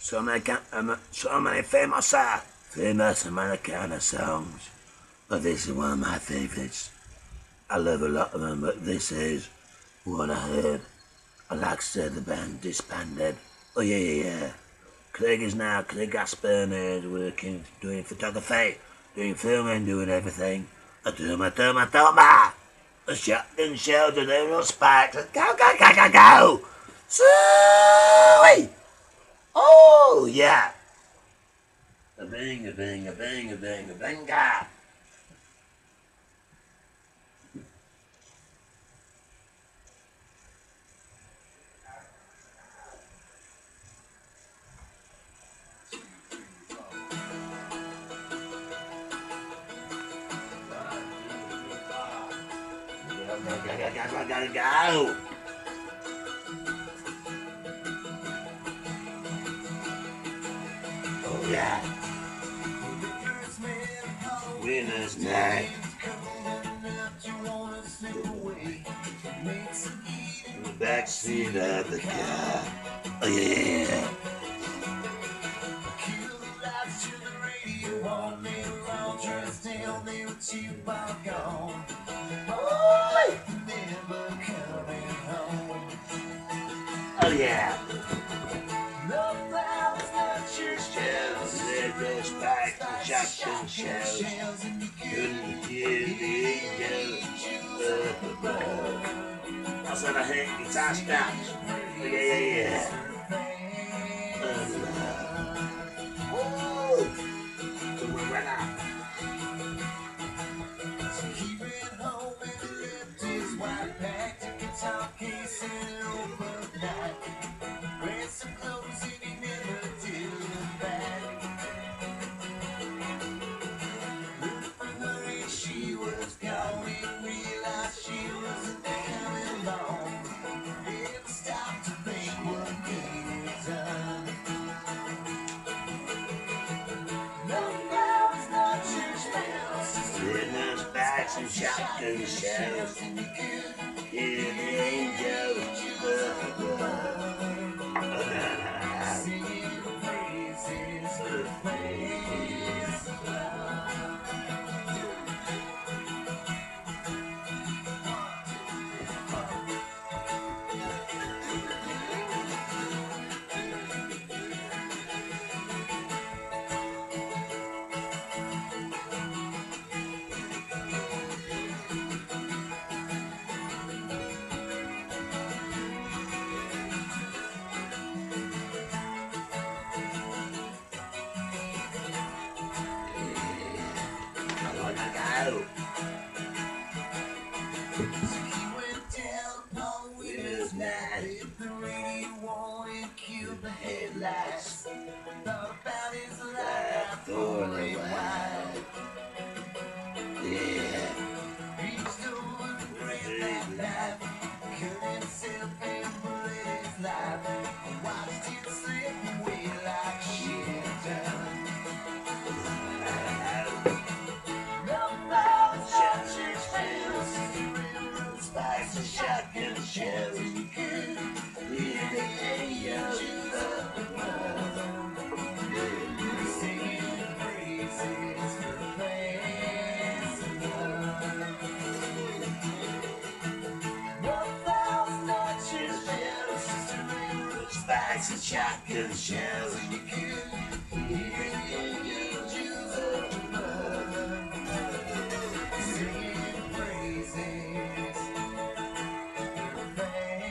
so many famous Americana songs, but this is one of my favorites. I love a lot of them, but this is one I heard. I like to say the band disbanded. Oh yeah. Craig Aspen is working, doing photography, doing filming, doing everything. I do my. The shotgun shells and the spikes. Go! Sweet! Oh yeah! A bing, a bing, a bing, a bing, a binga! Go! Oh yeah! Winner's night. In the backseat of the car. Oh yeah! Oh yeah! Those spikes and shotgun shells couldn't hear the angels up above. I said I hate guitar straps. Oh yeah. Woo! So we went out. Some shotgun shells. Hear the angels up above. Singing praises for praise of love. And shotgun shells, and you could hear the angels above singing praises for praise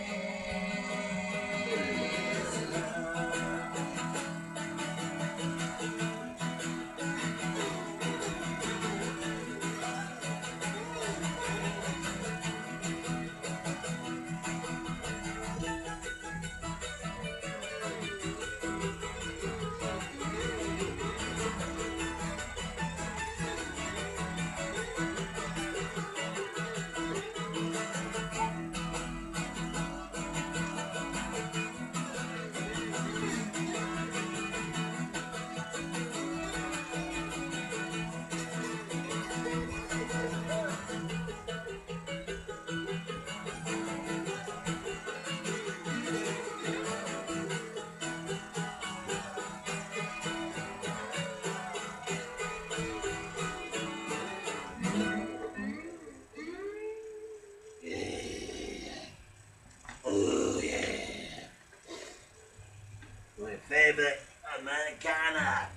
my favorite Americana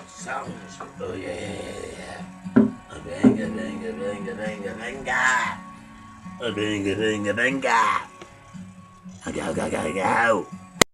songs. Oh yeah. A binga binga binga binga binga. A binga binga binga. Go go go go.